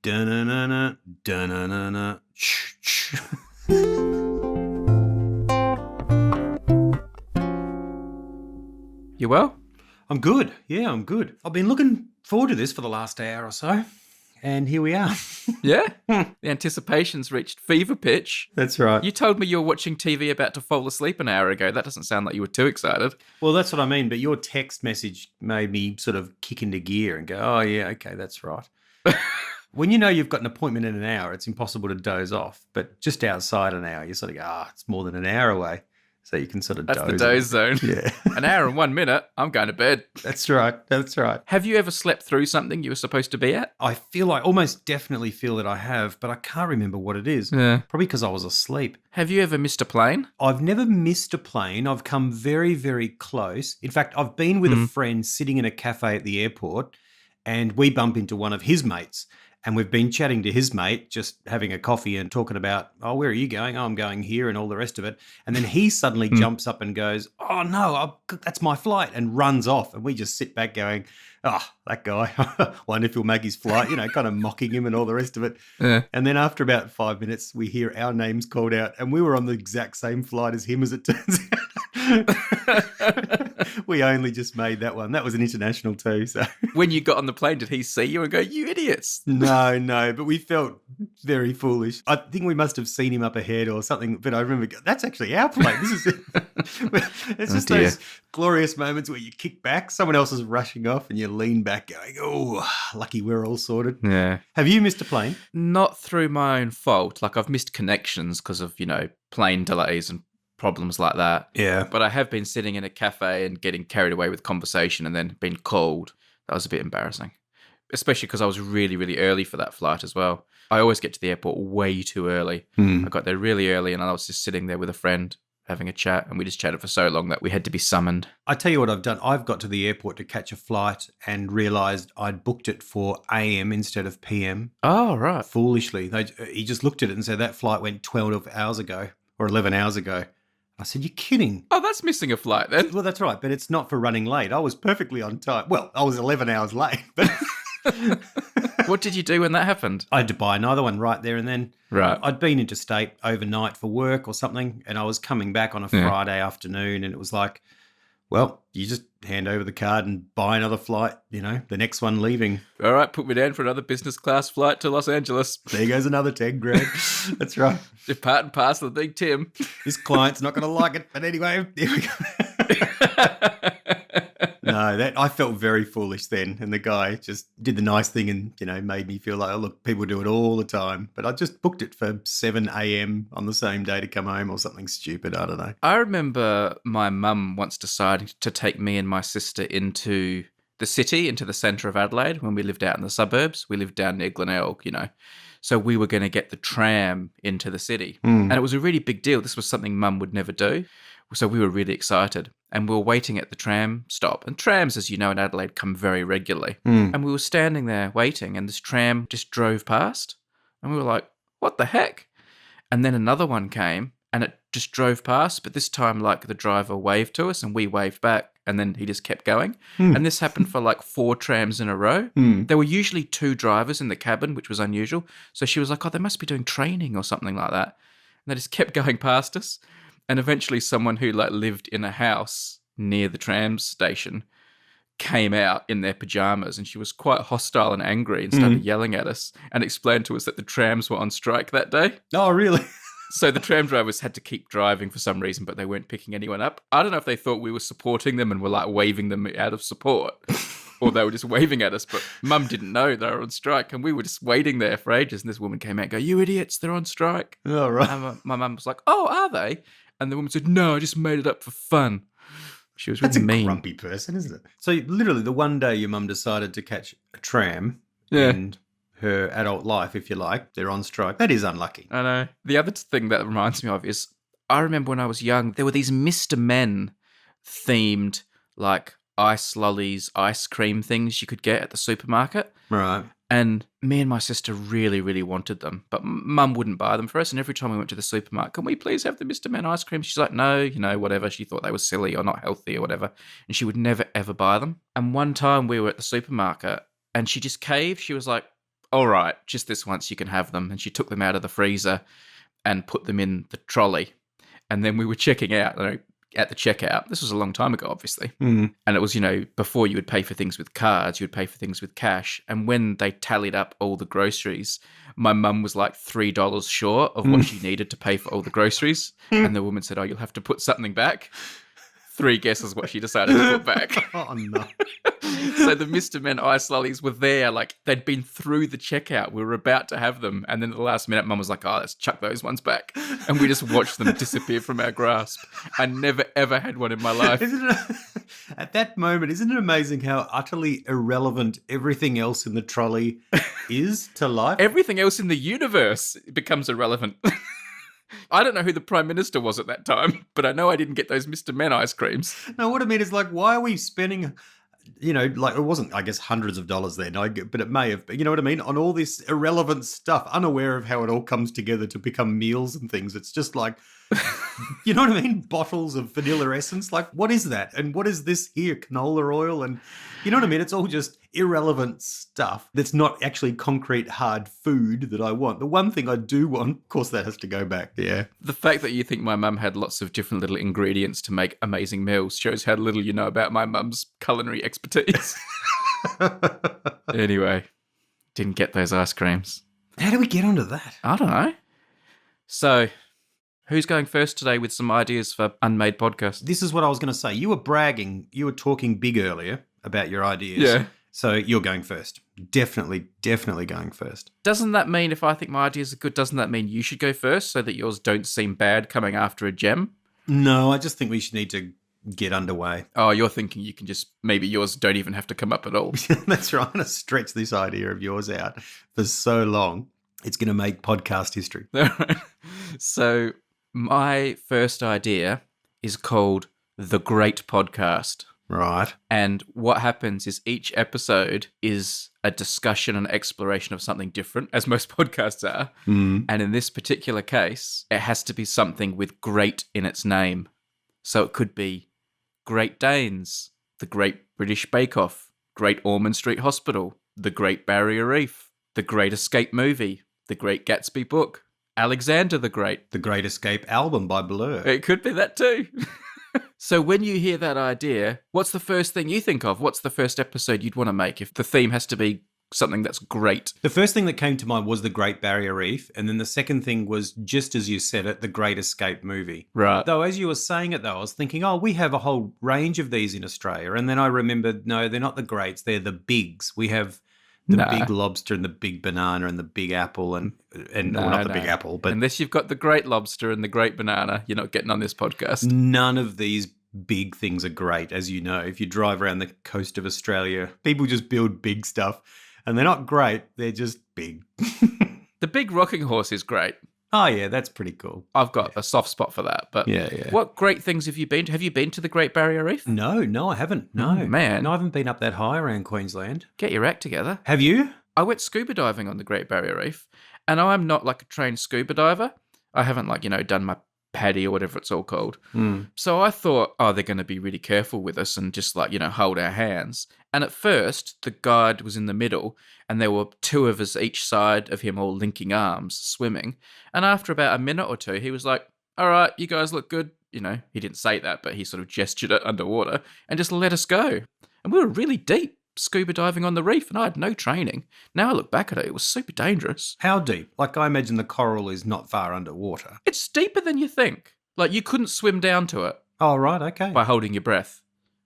Da-na-na-na, da-na-na-na, ch-ch. You well? I'm good. Yeah, I'm good. I've been looking forward to this for the last hour or so, and here we are. Yeah? The anticipation's reached fever pitch. That's right. You told me you were watching TV about to fall asleep an hour ago. That doesn't sound like you were too excited. Well, that's what I mean, but your text message made me sort of kick into gear and go, oh, yeah, okay, that's right. When you know you've got an appointment in an hour, it's impossible to doze off, but just outside an hour, you sort of go, it's more than an hour away. So you can sort of That's doze. the doze zone. Yeah. An hour and 1 minute, I'm going to bed. That's right. That's right. Have you ever slept through something you were supposed to be at? I almost definitely feel that I have, but I can't remember what it is. Yeah. Probably because I was asleep. Have you ever missed a plane? I've never missed a plane. I've come very, very close. In fact, I've been with a friend sitting in a cafe at the airport, and we bump into one of his mates. And we've been chatting to his mate, just having a coffee and talking about, oh, where are you going? Oh, I'm going here and all the rest of it. And then he suddenly jumps up and goes, oh, no, that's my flight, and runs off. And we just sit back going, oh, that guy, wonder if he'll make his flight, kind of mocking him and all the rest of it. Yeah. And then after about 5 minutes, we hear our names called out, and we were on the exact same flight as him, as it turns out. We only just made that one. That was an international too. So When you got on the plane, did he see you and go, you idiots? no, but we felt very foolish. I think we must have seen him up ahead or something, but I remember, that's actually our plane. This is it's just those glorious moments where you kick back, someone else is rushing off, and you lean back going, oh, lucky we're all sorted. Yeah. Have you missed a plane? Not through my own fault. Like, I've missed connections because of, plane delays and problems like that. Yeah. But I have been sitting in a cafe and getting carried away with conversation and then being called. That was a bit embarrassing, especially because I was really, really early for that flight as well. I always get to the airport way too early. I got there really early, and I was just sitting there with a friend having a chat, and we just chatted for so long that we had to be summoned. I tell you what I've done. I've got to the airport to catch a flight and realised I'd booked it for AM instead of PM. Oh, right. Foolishly. He just looked at it and said, that flight went 12 hours ago or 11 hours ago. I said, you're kidding. Oh, that's missing a flight then. Well, that's right, but it's not for running late. I was perfectly on time. Well, I was 11 hours late, but What did you do when that happened? I had to buy another one right there and then. Right. I'd been interstate overnight for work or something, and I was coming back on a Friday afternoon, and it was like, well, you just hand over the card and buy another flight, the next one leaving. All right, put me down for another business class flight to Los Angeles. There goes another 10 grand. That's right. Just part and parcel of Big Tim. This client's not going to like it, but anyway, here we go. No, I felt very foolish then, and the guy just did the nice thing and, made me feel like, oh, look, people do it all the time. But I just booked it for 7 a.m. on the same day to come home or something stupid, I don't know. I remember my mum once deciding to take me and my sister into the city, into the centre of Adelaide when we lived out in the suburbs. We lived down near Glenelg, So we were going to get the tram into the city. And it was a really big deal. This was something Mum would never do. So we were really excited. And we were waiting at the tram stop. And trams, as you know, in Adelaide come very regularly. And we were standing there waiting, and this tram just drove past. And we were like, what the heck? And then another one came, and it just drove past. But this time, the driver waved to us, and we waved back. And then he just kept going. And this happened for 4 trams in a row. There were usually 2 drivers in the cabin, which was unusual. So she was like, oh, they must be doing training or something like that. And they just kept going past us. And eventually someone who lived in a house near the tram station came out in their pajamas, and she was quite hostile and angry and started yelling at us and explained to us that the trams were on strike that day. Oh, really? So the tram drivers had to keep driving for some reason, but they weren't picking anyone up. I don't know if they thought we were supporting them and were waving them out of support, or they were just waving at us. But Mum didn't know they were on strike, and we were just waiting there for ages. And this woman came out and go, "You idiots, they're on strike." Oh, right. And my mum was like, "Oh, are they?" And the woman said, "No, I just made it up for fun." She was really That's a mean. grumpy person, isn't it? So literally the one day your mum decided to catch a tram Yeah. and her adult life, if you like, they're on strike. That is unlucky. I know. The other thing that reminds me of is I remember when I was young, there were these Mr. Men themed ice lollies, ice cream things you could get at the supermarket. Right. And me and my sister really, really wanted them, but Mum wouldn't buy them for us. And every time we went to the supermarket, "Can we please have the Mr. Men ice cream?" She's like, "No, whatever." She thought they were silly or not healthy or whatever. And she would never, ever buy them. And one time we were at the supermarket and she just caved. She was like, all right, just this once you can have them. And she took them out of the freezer and put them in the trolley. And then we were checking out, at the checkout. This was a long time ago, obviously. Mm. And it was, before you would pay for things with cards, you would pay for things with cash. And when they tallied up all the groceries, my mum was like $3 short of what she needed to pay for all the groceries. And the woman said, you'll have to put something back. 3 guesses what she decided to put back. Oh, no. So the Mr. Men ice lollies were there, like they'd been through the checkout. We were about to have them. And then at the last minute, Mum was like, let's chuck those ones back. And we just watched them disappear from our grasp. I never, ever had one in my life. At that moment, isn't it amazing how utterly irrelevant everything else in the trolley is to life? Everything else in the universe becomes irrelevant. I don't know who the Prime Minister was at that time, but I know I didn't get those Mr. Men ice creams. No, what I mean is, like, why are we spending, like, it wasn't, I guess, hundreds of dollars then, but it may have been, you know what I mean, on all this irrelevant stuff, unaware of how it all comes together to become meals and things. It's just like, you know what I mean? Bottles of vanilla essence. Like, what is that? And what is this here? Canola oil? And you know what I mean? It's all just irrelevant stuff that's not actually concrete, hard food that I want. The one thing I do want, of course, that has to go back. Yeah. The fact that you think my mum had lots of different little ingredients to make amazing meals shows how little you know about my mum's culinary expertise. Anyway, didn't get those ice creams. How do we get onto that? I don't know. So, who's going first today with some ideas for Unmade podcast? This is what I was going to say. You were bragging. You were talking big earlier about your ideas. Yeah. So you're going first. Definitely going first. Doesn't that mean if I think my ideas are good, doesn't that mean you should go first so that yours don't seem bad coming after a gem? No, I just think we should need to get underway. Oh, you're thinking you can just, maybe yours don't even have to come up at all. That's right. I'm going to stretch this idea of yours out for so long. It's going to make podcast history. So my first idea is called The Great Podcast. Right. And what happens is each episode is a discussion and exploration of something different, as most podcasts are. Mm. And in this particular case, it has to be something with great in its name. So it could be Great Danes, The Great British Bake Off, Great Ormond Street Hospital, The Great Barrier Reef, The Great Escape Movie, The Great Gatsby Book, Alexander the Great. The Great Escape album by Blur. It could be that too. So when you hear that idea, what's the first thing you think of? What's the first episode you'd want to make if the theme has to be something that's great? The first thing that came to mind was The Great Barrier Reef. And then the second thing was, just as you said it, The Great Escape Movie. Right. Though as you were saying it, though, I was thinking, we have a whole range of these in Australia. And then I remembered, no, they're not the greats. They're the bigs. We have the big lobster and the big banana and the big apple and not the big apple, but unless you've got the great lobster and the great banana, you're not getting on this podcast. None of these big things are great, as you know. If you drive around the coast of Australia, people just build big stuff and they're not great. They're just big. The big rocking horse is great. Oh, yeah, that's pretty cool. I've got a soft spot for that. But yeah. What great things have you been to? Have you been to the Great Barrier Reef? No, I haven't. No. Oh, man. No, I haven't been up that high around Queensland. Get your act together. Have you? I went scuba diving on the Great Barrier Reef, and I'm not like a trained scuba diver. I haven't done my PADI or whatever it's all called. Mm. So I thought, they're going to be really careful with us and just hold our hands. And at first, the guide was in the middle and there were 2 of us each side of him all linking arms, swimming. And after about a minute or 2, he was like, all right, you guys look good. He didn't say that, but he sort of gestured it underwater and just let us go. And we were really deep scuba diving on the reef and I had no training. Now I look back at it, it was super dangerous. How deep? I imagine the coral is not far underwater. It's deeper than you think. You couldn't swim down to it. Oh, right, okay. By holding your breath.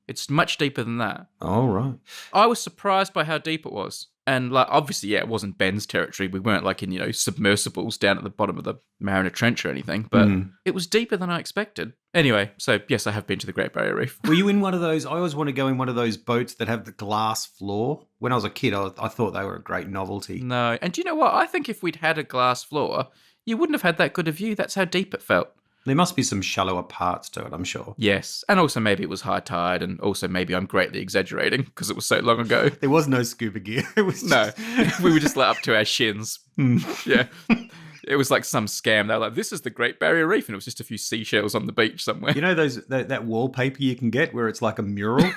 It's much deeper than that. Oh, right. I was surprised by how deep it was. And obviously, it wasn't Ben's territory. We weren't in, submersibles down at the bottom of the Mariner Trench or anything, but it was deeper than I expected. Anyway, so yes, I have been to the Great Barrier Reef. Were you in one of those? I always want to go in one of those boats that have the glass floor. When I was a kid, I thought they were a great novelty. No. And do you know what? I think if we'd had a glass floor, you wouldn't have had that good a view. That's how deep it felt. There must be some shallower parts to it, I'm sure. Yes. And also maybe it was high tide and also maybe I'm greatly exaggerating because it was so long ago. There was no scuba gear. It was No. We were just up to our shins. Yeah. It was like some scam. They were like, this is the Great Barrier Reef. And it was just a few seashells on the beach somewhere. You know that wallpaper you can get where it's like a mural?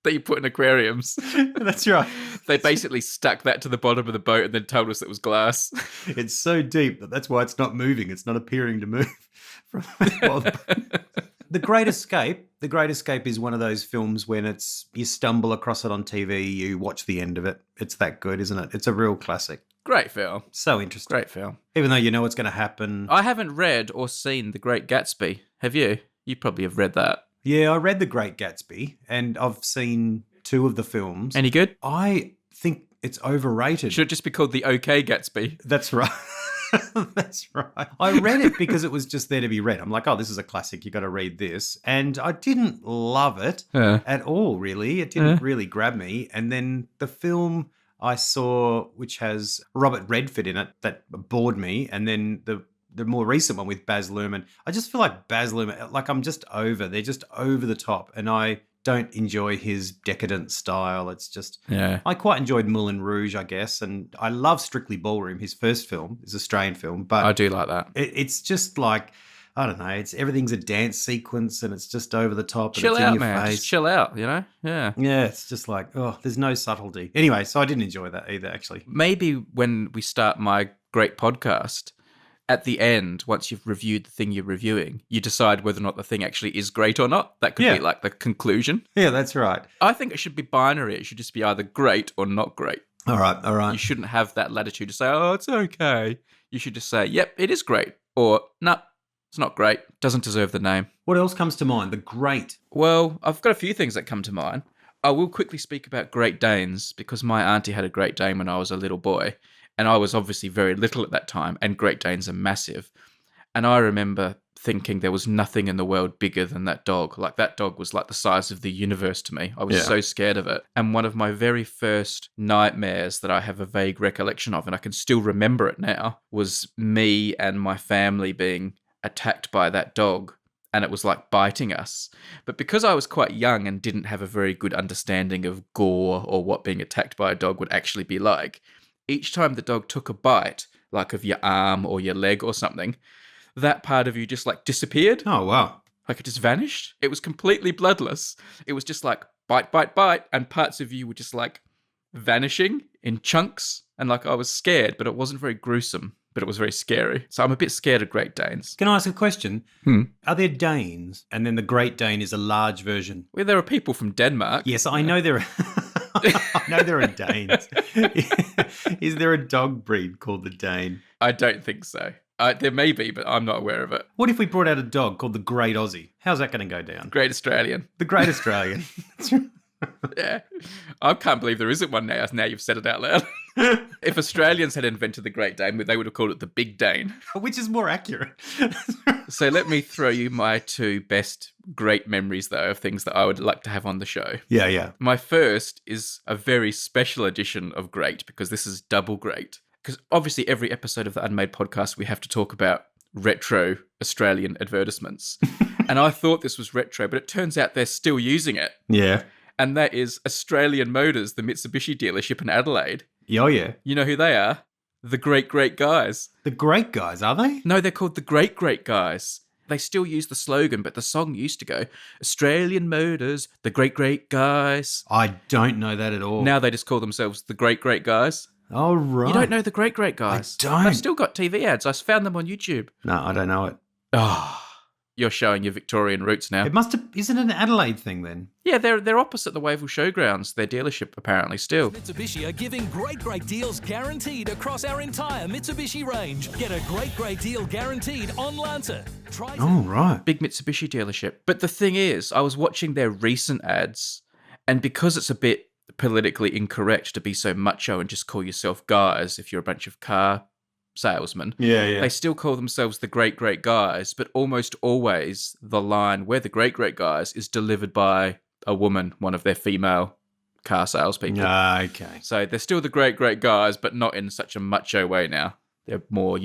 that you put in aquariums. That's right. They basically stuck that to the bottom of the boat and then told us it was glass. It's so deep that's why it's not moving. It's not appearing to move. The Great Escape. The Great Escape is one of those films when you stumble across it on TV, you watch the end of it. It's that good, isn't it? It's a real classic. Great film. So interesting. Great film. Even though you know what's going to happen. I haven't read or seen The Great Gatsby. Have you? You probably have read that. Yeah, I read The Great Gatsby, and I've seen 2 of the films. Any good? I think it's overrated. Should it just be called The OK Gatsby? That's right. That's right. I read it because it was just there to be read. I'm like, oh, this is a classic. You got to read this. And I didn't love it at all, really. It didn't really grab me. And then the film I saw, which has Robert Redford in it, that bored me. And then the more recent one with Baz Luhrmann, I just feel like Baz Luhrmann, like I'm just over. They're just over the top. And I don't enjoy his decadent style. It's just, I quite enjoyed Moulin Rouge, I guess. And I love Strictly Ballroom, his first film, his Australian film. But I do like that. It's just like, I don't know, everything's a dance sequence and it's just over the top. Chill and it's out, in your man. face. Just chill out, you know? Yeah. Yeah, it's just like, oh, there's no subtlety. Anyway, so I didn't enjoy that either, actually. Maybe when we start my great podcast, at the end, once you've reviewed the thing you're reviewing, you decide whether or not the thing actually is great or not. That could be like the conclusion. Yeah, that's right. I think it should be binary. It should just be either great or not great. All right. You shouldn't have that latitude to say, oh, it's okay. You should just say, yep, it is great. Or, no, it's not great. Doesn't deserve the name. What else comes to mind? The Great. Well, I've got a few things that come to mind. I will quickly speak about Great Danes because my auntie had a Great Dane when I was a little boy. And I was obviously very little at that time, and Great Danes are massive. And I remember thinking there was nothing in the world bigger than that dog. Like, that dog was like the size of the universe to me. I was so scared of it. And one of my very first nightmares that I have a vague recollection of, and I can still remember it now, was me and my family being attacked by that dog. And it was like biting us. But because I was quite young and didn't have a very good understanding of gore or what being attacked by a dog would actually be like, each time the dog took a bite, like of your arm or your leg or something, that part of you just like disappeared. Oh, wow. Like it just vanished. It was completely bloodless. It was just like bite, bite, bite. And parts of you were just like vanishing in chunks. And like I was scared, but it wasn't very gruesome, but it was very scary. So I'm a bit scared of Great Danes. Can I ask a question? Are there Danes? And then the Great Dane is a large version? Well, there are people from Denmark. Yes, I know there are. I know there are Danes. Is there a dog breed called the Dane? I don't think so. There may be, but I'm not aware of it. What if we brought out a dog called the Great Aussie? How's that going to go down? Great Australian. The Great Australian. Yeah. I can't believe there isn't one now. Now you've said it out loud. If Australians had invented the Great Dane, they would have called it the Big Dane. Which is more accurate. So let me throw you my 2 best great memories, though, of things that I would like to have on the show. Yeah. My first is a very special edition of great, because this is double great. Because obviously every episode of the Unmade podcast, we have to talk about retro Australian advertisements. And I thought this was retro, but it turns out they're still using it. Yeah. And that is Australian Motors, the Mitsubishi dealership in Adelaide. Oh, yeah. You know who they are? The Great Great Guys. The Great Guys, are they? No, they're called the Great Great Guys. They still use the slogan, but the song used to go, Australian Motors, the Great Great Guys. I don't know that at all. Now they just call themselves the Great Great Guys. Oh, right. You don't know the Great Great Guys? I don't. They've still got TV ads. I found them on YouTube. No, I don't know it. Oh, you're showing your Victorian roots now. It must have. Isn't it an Adelaide thing then? Yeah, they're opposite the Wavell Showgrounds. Their dealership apparently still. Mitsubishi are giving great deals guaranteed across our entire Mitsubishi range. Get a great deal guaranteed on Lancer. Try. Oh, right. Big Mitsubishi dealership. But the thing is, I was watching their recent ads, and because it's a bit politically incorrect to be so macho and just call yourself guys if you're a bunch of car salesmen. Yeah. They still call themselves the Great Great Guys, but almost always the line "We're the Great Great Guys" is delivered by a woman, one of their female car salespeople. Okay. So they're still the Great Great Guys, but not in such a macho way now. They're more,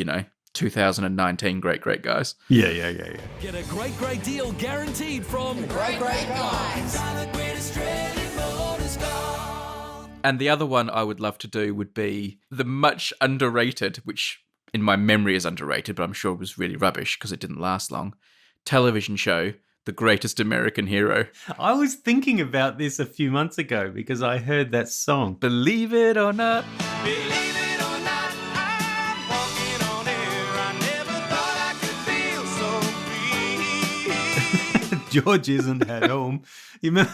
2019 Great Great Guys. Yeah. Get a great deal guaranteed from Great Guys. And the other one I would love to do would be the much underrated, which in my memory is underrated, but I'm sure was really rubbish because it didn't last long, television show, the greatest American hero. I was thinking about this a few months ago because I heard that song. Believe it or not. Believe it or not, I'm walking on air. I never thought I could feel so free. George isn't at home. You remember?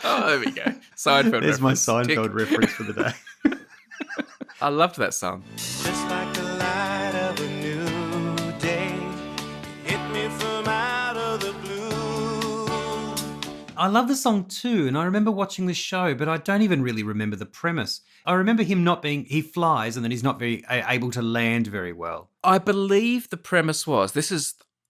Oh, there we go. Seinfeld There's my reference. Seinfeld Tick. reference for the day. I loved that song. Just like the light of a new day, hit me from out of the blue. I love the song too, and I remember watching the show, but I don't even really remember the premise. I remember him not being, he flies and then he's not very able to land very well. I believe the premise was,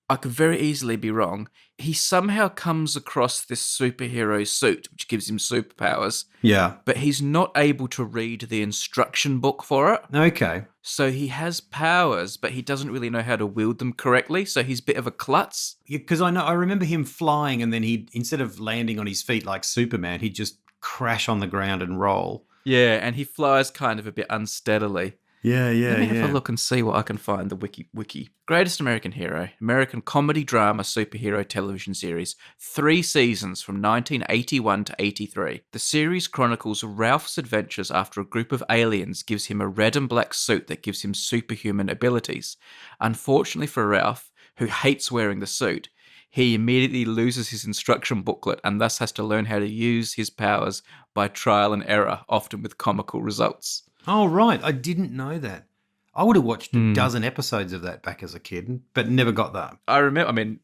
I could very easily be wrong, he somehow comes across this superhero suit, which gives him superpowers, Yeah. but he's not able to read the instruction book for it. Okay. So he has powers, but he doesn't really know how to wield them correctly, so he's a bit of a klutz. Because I remember him flying and then instead of landing on his feet like Superman, he'd just crash on the ground and roll. Yeah, and he flies kind of a bit unsteadily. Yeah, Let me have a look and see what I can find. The wiki. Greatest American Hero. American comedy drama superhero television series. 3 seasons from 1981 to 83. The series chronicles Ralph's adventures after a group of aliens gives him a red and black suit that gives him superhuman abilities. Unfortunately for Ralph, who hates wearing the suit, he immediately loses his instruction booklet and thus has to learn how to use his powers by trial and error, often with comical results. Oh, right. I didn't know that. I would have watched a dozen episodes of that back as a kid, but never got that. I remember,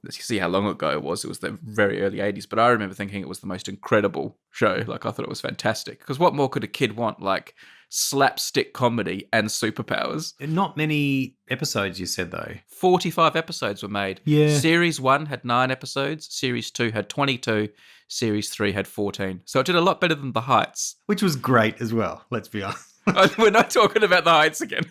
let's see how long ago it was. It was the very early 80s, but I remember thinking it was the most incredible show. Like, I thought it was fantastic. Because what more could a kid want? Like, slapstick comedy and superpowers. Not many episodes, you said, though. 45 episodes were made. Yeah. Series 1 had 9 episodes. Series 2 had 22. Series 3 had 14. So it did a lot better than The Heights. Which was great as well, let's be honest. We're not talking about The Heights again.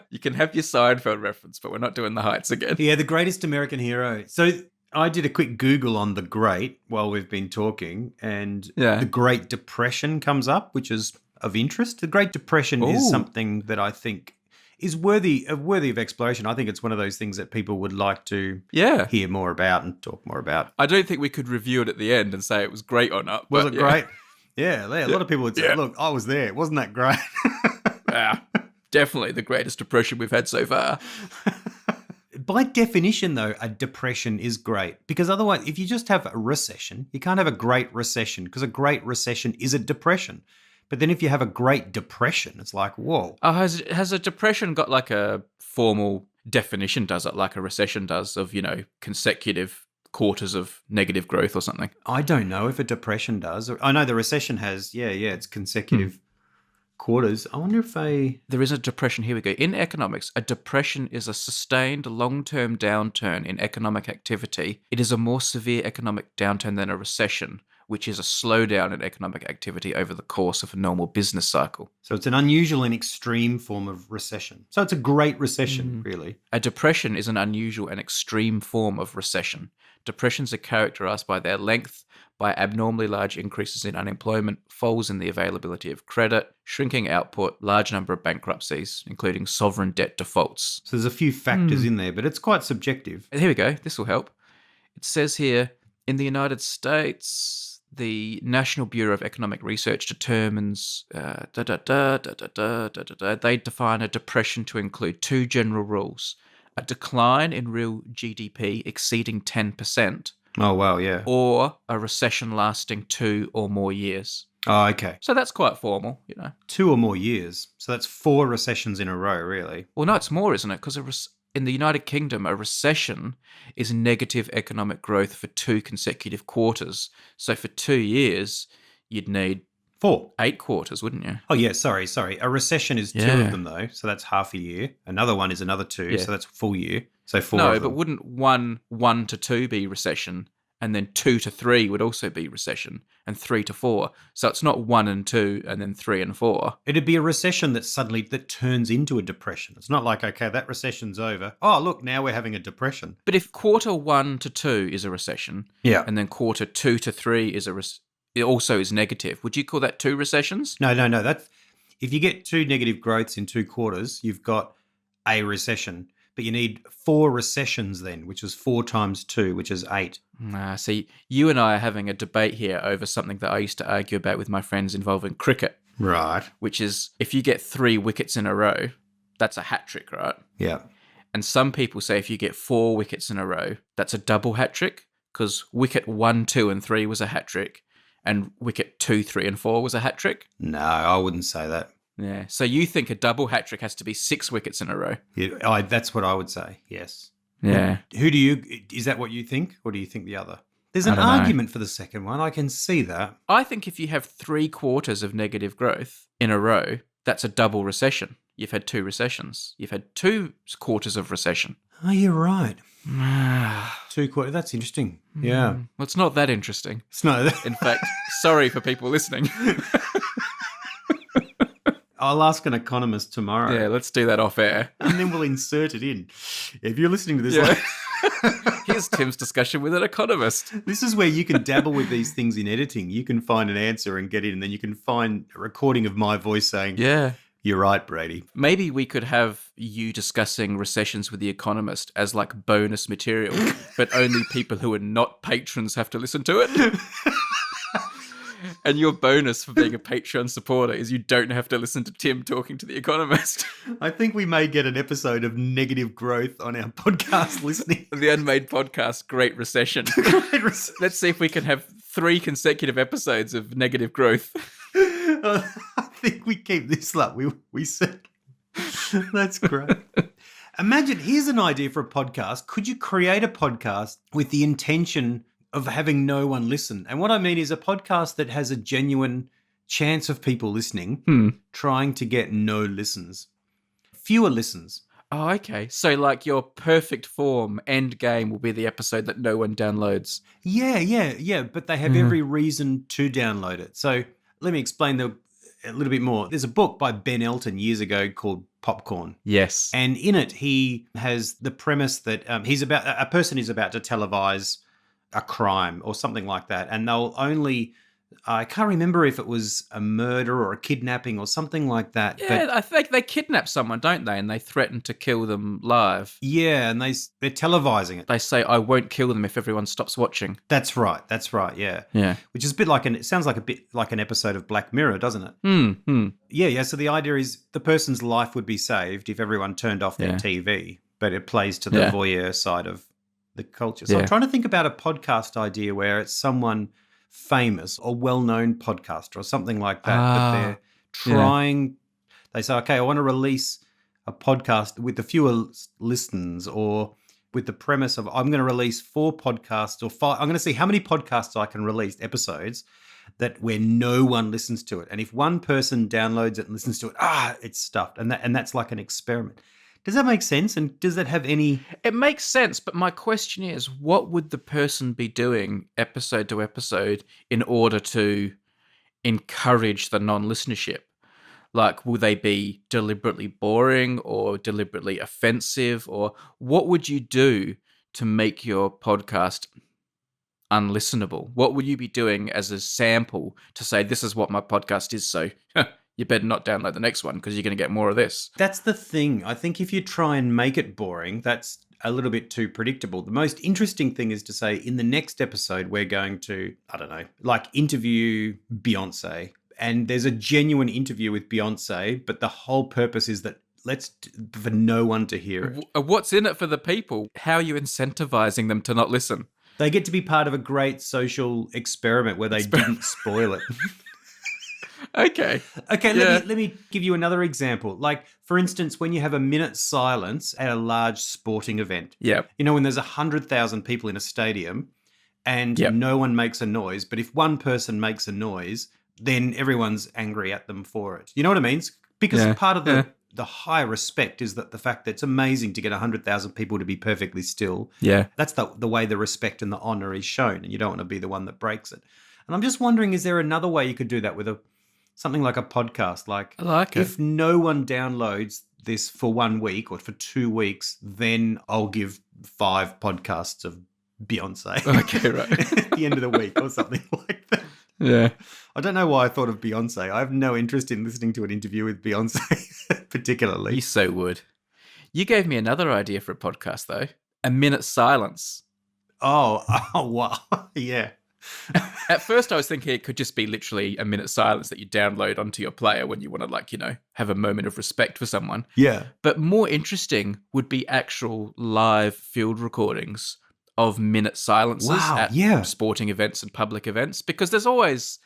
You can have your Seinfeld reference, but we're not doing The Heights again. Yeah, the greatest American hero. So I did a quick Google on the Great while we've been talking, and the Great Depression comes up, which is of interest. The Great Depression is something that I think is worthy of exploration. I think it's one of those things that people would like to hear more about and talk more about. I don't think we could review it at the end and say it was great or not. Was it great? Yeah, a lot of people would say, look, I was there. Wasn't that great? Yeah, definitely the greatest depression we've had so far. By definition, though, a depression is great because otherwise, if you just have a recession, you can't have a great recession because a great recession is a depression. But then if you have a great depression, it's like, whoa. Oh, has a depression got like a formal definition, does it, like a recession does, of, consecutive quarters of negative growth or something? I don't know if a depression does. I know the recession has, it's consecutive quarters. I wonder if There is a depression. Here we go. In economics, a depression is a sustained long-term downturn in economic activity. It is a more severe economic downturn than a recession, which is a slowdown in economic activity over the course of a normal business cycle. So it's an unusual and extreme form of recession. So it's a great recession, really. A depression is an unusual and extreme form of recession. Depressions are characterized by their length, by abnormally large increases in unemployment, falls in the availability of credit, shrinking output, large number of bankruptcies, including sovereign debt defaults. So there's a few factors in there, but it's quite subjective. Here we go. This will help. It says here, in the United States, the National Bureau of Economic Research determines, they define a depression to include 2 general rules: a decline in real GDP exceeding 10%. Oh, wow, yeah. Or a recession lasting 2 or more years. Oh, okay. So that's quite formal, 2 or more years. So that's 4 recessions in a row, really. Well, no, it's more, isn't it? Because in the United Kingdom, a recession is negative economic growth for 2 consecutive quarters. So for 2 years, you'd need 8 quarters, wouldn't you? Oh, yeah, sorry. A recession is 2 of them, though. So that's half a year. Another one is another 2, so that's a full year. So 4 of them. No, but wouldn't 1 to 2 be recession? And then 2 to 3 would also be recession, and 3 to 4. So it's not 1 and 2 and then 3 and 4. It'd be a recession that turns into a depression. It's not like, okay, that recession's over. Oh, look, now we're having a depression. But if quarter 1 to 2 is a recession, and then quarter 2 to 3 is it also is negative, would you call that 2 recessions? No. That's if you get 2 negative growths in 2 quarters, you've got a recession. but you need 4 recessions then, which is 4 times 2, which is 8. See, you and I are having a debate here over something that I used to argue about with my friends involving cricket. Right. Which is, if you get 3 wickets in a row, that's a hat trick, right? Yeah. And some people say if you get 4 wickets in a row, that's a double hat trick, because wicket 1, 2, and 3 was a hat trick, and wicket 2, 3, and 4 was a hat trick. No, I wouldn't say that. Yeah. So you think a double hat trick has to be 6 wickets in a row? Yeah, that's what I would say, yes. Yeah. Is that what you think, or do you think the other? There's an argument for the second one. I can see that. I think if you have 3 quarters of negative growth in a row, that's a double recession. You've had 2 recessions. You've had 2 quarters of recession. Oh, you're right. 2 quarters. That's interesting. Yeah. Well, it's not that interesting. It's not. In fact, sorry for people listening. I'll ask an economist tomorrow. Yeah, let's do that off air. And then we'll insert it in. If you're listening to this, Here's Tim's discussion with an economist. This is where you can dabble with these things in editing. You can find an answer and get it, and then you can find a recording of my voice saying, yeah, you're right, Brady. Maybe we could have you discussing recessions with the economist as like bonus material, but only people who are not patrons have to listen to it. And your bonus for being a Patreon supporter is you don't have to listen to Tim talking to the economist. I think we may get an episode of negative growth on our podcast listening. The Unmade podcast, Great Recession. Let's see if we can have 3 consecutive episodes of negative growth. I think we keep this up. We said that's great. Imagine, here's an idea for a podcast. Could you create a podcast with the intention of having no one listen? And what I mean is a podcast that has a genuine chance of people listening, trying to get no listens. Fewer listens. Oh, okay. So like your perfect form end game will be the episode that no one downloads. Yeah. But they have every reason to download it. So let me explain a little bit more. There's a book by Ben Elton years ago called Popcorn. Yes. And in it, he has the premise that a person is about to televise a crime or something like that. And they'll only, I can't remember if it was a murder or a kidnapping or something like that. Yeah, I think they kidnap someone, don't they? And they threaten to kill them live. Yeah, and they're televising it. They say, I won't kill them if everyone stops watching. That's right, yeah. Yeah. Which is a bit like it sounds like a bit like an episode of Black Mirror, doesn't it? Yeah, so the idea is the person's life would be saved if everyone turned off their TV, but it plays to the voyeur side of the culture. So I'm trying to think about a podcast idea where it's someone famous or well-known podcaster or something like that, but they're trying, they say, okay, I want to release a podcast with the fewer listens, or with the premise of I'm going to release 4 podcasts or 5. I'm going to see how many podcasts I can release, episodes, that where no one listens to it. And if one person downloads it and listens to it, it's stuffed. And that's like an experiment. Does that make sense? And does that have any... It makes sense, but my question is, what would the person be doing episode to episode in order to encourage the non-listenership? Like, will they be deliberately boring or deliberately offensive? Or what would you do to make your podcast unlistenable? What would you be doing as a sample to say, this is what my podcast is, so... you better not download the next one because you're going to get more of this. That's the thing. I think if you try and make it boring, that's a little bit too predictable. The most interesting thing is to say, in the next episode, we're going to, I don't know, like interview Beyonce. And there's a genuine interview with Beyonce, but the whole purpose is that for no one to hear it. What's in it for the people? How are you incentivizing them to not listen? They get to be part of a great social experiment where they didn't spoil it. Okay. Let me give you another example. Like, for instance, when you have a minute's silence at a large sporting event. Yeah. You know, when there's 100,000 people in a stadium and no one makes a noise, but if one person makes a noise, then everyone's angry at them for it. You know what I mean? Because part of the high respect is that the fact that it's amazing to get 100,000 people to be perfectly still. Yeah. That's the way the respect and the honor is shown, and you don't want to be the one that breaks it. And I'm just wondering, is there another way you could do that with something like a podcast? Like, I like it. If no one downloads this for 1 week or for 2 weeks, then I'll give 5 podcasts of Beyonce. Okay, right. At the end of the week or something like that. Yeah. I don't know why I thought of Beyonce. I have no interest in listening to an interview with Beyonce particularly. You so would. You gave me another idea for a podcast, though. A minute silence. Oh, wow. Yeah. At first, I was thinking it could just be literally a minute silence that you download onto your player when you want to, have a moment of respect for someone. Yeah. But more interesting would be actual live field recordings of minute silences at sporting events and public events, because there's always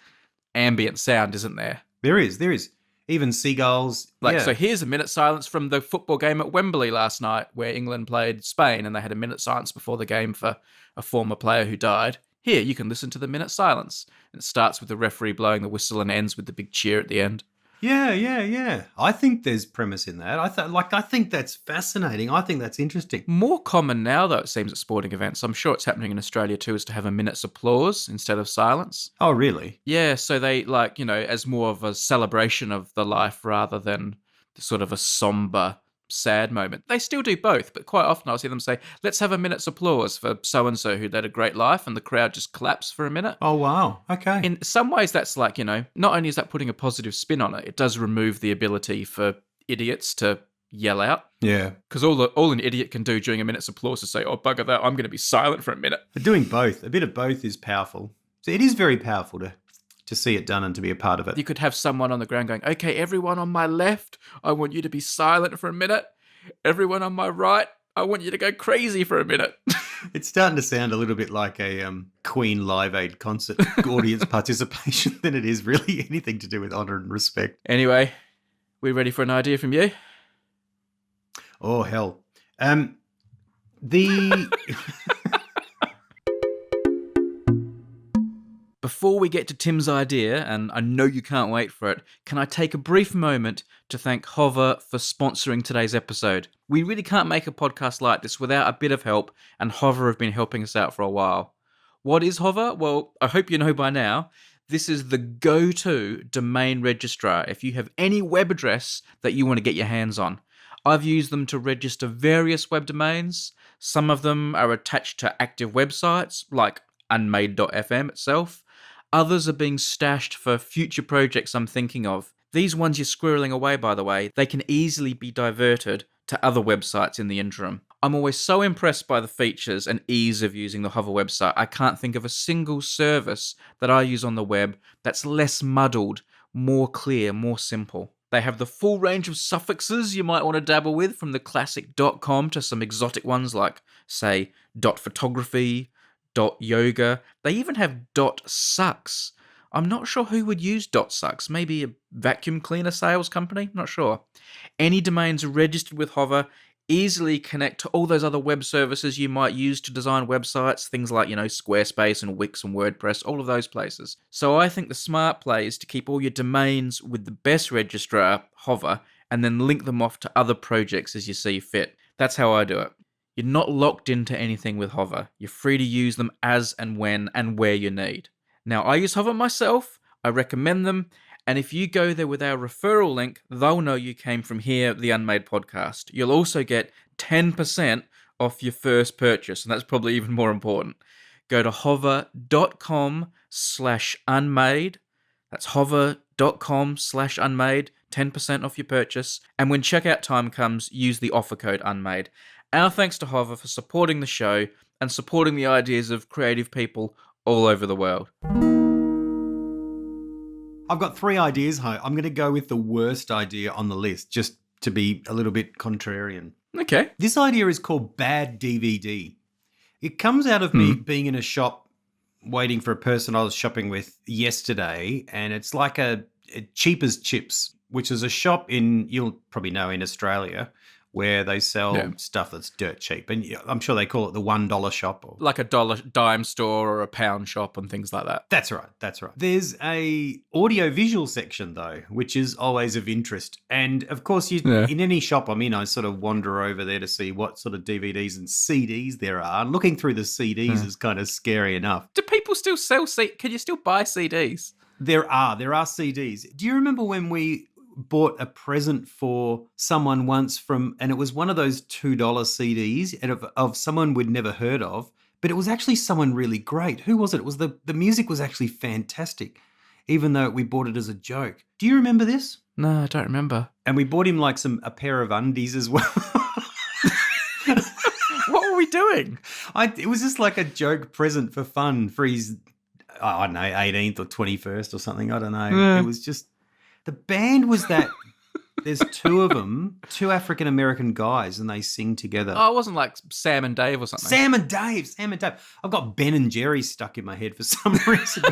ambient sound, isn't there? There is. Even seagulls. So here's a minute silence from the football game at Wembley last night where England played Spain, and they had a minute silence before the game for a former player who died. Here, you can listen to the minute silence. And it starts with the referee blowing the whistle and ends with the big cheer at the end. Yeah. I think there's premise in that. I think that's fascinating. I think that's interesting. More common now, though, it seems, at sporting events. I'm sure it's happening in Australia too, is to have a minute's applause instead of silence. Oh, really? Yeah, so they, as more of a celebration of the life rather than sort of a somber, sad moment. They still do both, but quite often I'll see them say, let's have a minute's applause for so-and-so who led a great life, and the crowd just claps for a minute. Oh, wow. Okay. In some ways, that's not only is that putting a positive spin on it, it does remove the ability for idiots to yell out. Yeah. Because all an idiot can do during a minute's applause is say, oh, bugger that, I'm going to be silent for a minute. But doing both, a bit of both is powerful. So it is very powerful to see it done and to be a part of it. You could have someone on the ground going, okay, everyone on my left, I want you to be silent for a minute. Everyone on my right, I want you to go crazy for a minute. It's starting to sound a little bit like a Queen Live Aid concert audience participation than it is really anything to do with honour and respect. Anyway, we ready for an idea from you? Oh, hell. Before we get to Tim's idea, and I know you can't wait for it, can I take a brief moment to thank Hover for sponsoring today's episode? We really can't make a podcast like this without a bit of help, and Hover have been helping us out for a while. What is Hover? Well, I hope you know by now. This is the go-to domain registrar if you have any web address that you want to get your hands on. I've used them to register various web domains. Some of them are attached to active websites, like Unmade.fm itself. Others are being stashed for future projects I'm thinking of. These ones you're squirreling away, by the way, they can easily be diverted to other websites in the interim. I'm always so impressed by the features and ease of using the Hover website. I can't think of a single service that I use on the web that's less muddled, more clear, more simple. They have the full range of suffixes you might want to dabble with, from the classic .com to some exotic ones like, say, .photography, .yoga. They even have .sucks. I'm not sure who would use .sucks. Maybe a vacuum cleaner sales company? Not sure. Any domains registered with Hover easily connect to all those other web services you might use to design websites, things like, Squarespace and Wix and WordPress, all of those places. So I think the smart play is to keep all your domains with the best registrar, Hover, and then link them off to other projects as you see fit. That's how I do it. You're not locked into anything with Hover. You're free to use them as and when and where you need. Now, I use Hover myself. I recommend them. And if you go there with our referral link, they'll know you came from here, the Unmade podcast. You'll also get 10% off your first purchase, and that's probably even more important. Go to hover.com/unmade. That's hover.com/unmade, 10% off your purchase. And when checkout time comes, use the offer code UNMADE. Our thanks to Hover for supporting the show and supporting the ideas of creative people all over the world. I've got 3 ideas, Ho. I'm going to go with the worst idea on the list, just to be a little bit contrarian. Okay. This idea is called Bad DVD. It comes out of me being in a shop waiting for a person I was shopping with yesterday, and it's like a Cheap as Chips, which is a shop you'll probably know, in Australia, where they sell stuff that's dirt cheap. And I'm sure they call it the $1 shop. Or like a dollar dime store or a pound shop and things like that. That's right. There's a audio-visual section, though, which is always of interest. And, of course, in any shop I'm in, I sort of wander over there to see what sort of DVDs and CDs there are. And looking through the CDs is kind of scary enough. Do people still sell Can you still buy CDs? There are CDs. Do you remember when we bought a present for someone once and it was one of those $2 CDs of someone we'd never heard of, but it was actually someone really great. Who was it? It was the music was actually fantastic, even though we bought it as a joke. Do you remember this? No, I don't remember. And we bought him like a pair of undies as well. you doing? It was just like a joke present for fun for his, I don't know, 18th or 21st or something. I don't know. Yeah. It was just, the band was that, there's two of them, two African-American guys, and they sing together. Oh, it wasn't like Sam and Dave or something. Sam and Dave. I've got Ben and Jerry stuck in my head for some reason.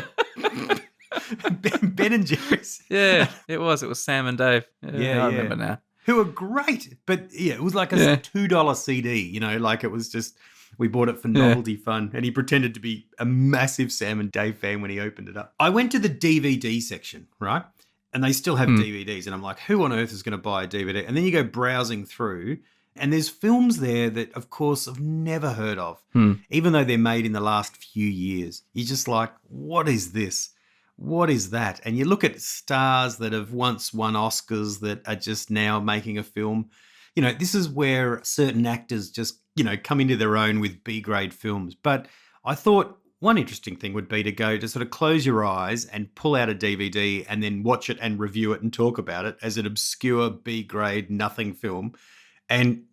Ben and Jerry's. Yeah, it was. It was Sam and Dave. Yeah, I remember now. Who are great. But yeah, it was like a $2 CD, like it was just, we bought it for novelty fun. And he pretended to be a massive Sam and Dave fan when he opened it up. I went to the DVD section, right? And they still have DVDs. And I'm like, who on earth is going to buy a DVD? And then you go browsing through, and there's films there that, of course, I've never heard of, even though they're made in the last few years. You're just like, what is this? What is that? And you look at stars that have once won Oscars that are just now making a film. This is where certain actors just, come into their own with B-grade films. But I thought one interesting thing would be to go to sort of close your eyes and pull out a DVD and then watch it and review it and talk about it as an obscure B-grade nothing film and,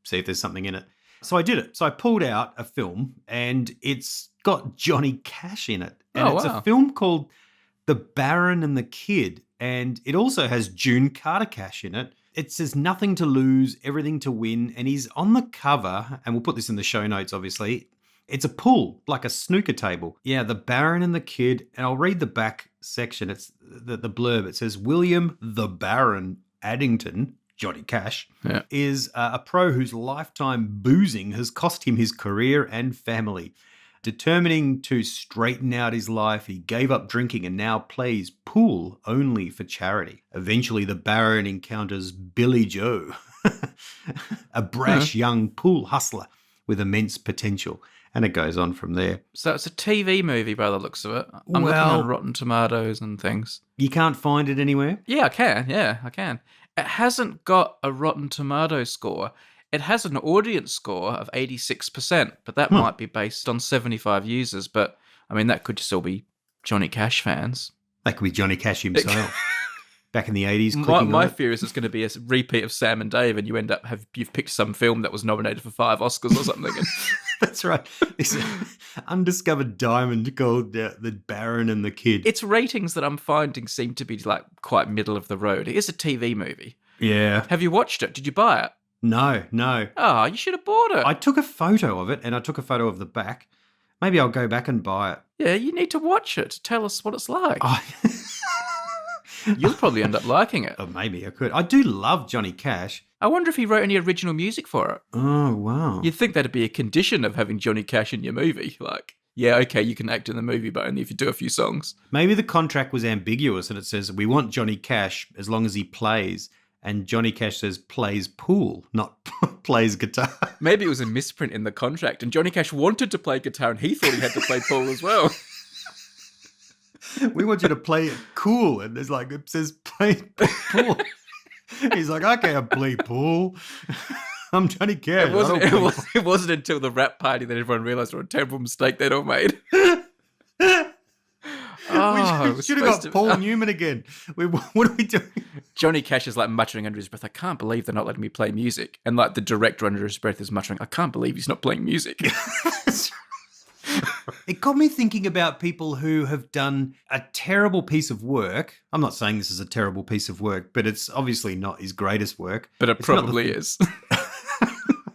see if there's something in it. So I did it. So I pulled out a film and it's got Johnny Cash in it. And it's a film called The Baron and the Kid. And it also has June Carter Cash in it. It says nothing to lose, everything to win. And he's on the cover, and we'll put this in the show notes, obviously. It's a pool, like a snooker table. Yeah, The Baron and the Kid. And I'll read the back section. It's the blurb. It says, William the Baron Addington, Johnny Cash, is a pro whose lifetime boozing has cost him his career and family. Determining to straighten out his life, he gave up drinking and now plays pool only for charity. Eventually, the Baron encounters Billy Joe, a brash young pool hustler with immense potential. And it goes on from there. So it's a TV movie by the looks of it. I'm looking on Rotten Tomatoes and things. You can't find it anywhere? Yeah, I can. It hasn't got a Rotten Tomatoes score. It has an audience score of 86%, but that might be based on 75 users. But, I mean, that could still be Johnny Cash fans. That could be Johnny Cash himself. Back in the 80s. My fear is it's going to be a repeat of Sam and Dave, and you end up you've picked some film that was nominated for 5 Oscars or something. That's right. It's an undiscovered diamond called The Baron and the Kid. Its ratings that I'm finding seem to be like quite middle of the road. It is a TV movie. Yeah. Have you watched it? Did you buy it? No. Oh, you should have bought it. I took a photo of it, and I took a photo of the back. Maybe I'll go back and buy it. Yeah, you need to watch it to tell us what it's like. Oh. You'll probably end up liking it. Oh, maybe I could. I do love Johnny Cash. I wonder if he wrote any original music for it. Oh, wow. You'd think that'd be a condition of having Johnny Cash in your movie. Like, yeah, okay, you can act in the movie, but only if you do a few songs. Maybe the contract was ambiguous and it says, we want Johnny Cash as long as he plays. And Johnny Cash says plays pool, not plays guitar. Maybe it was a misprint in the contract and Johnny Cash wanted to play guitar and he thought he had to play pool as well. We want you to play it cool. And there's like, it says play pool. He's like, okay, I play pool. I'm Johnny Cash. It wasn't until the rap party that everyone realised what a terrible mistake they'd all made. We should have got Paul Newman again. What are we doing? Johnny Cash is like muttering under his breath, I can't believe they're not letting me play music. And like the director under his breath is muttering, I can't believe he's not playing music. It got me thinking about people who have done a terrible piece of work. I'm not saying this is a terrible piece of work, but it's obviously not his greatest work. But it probably is.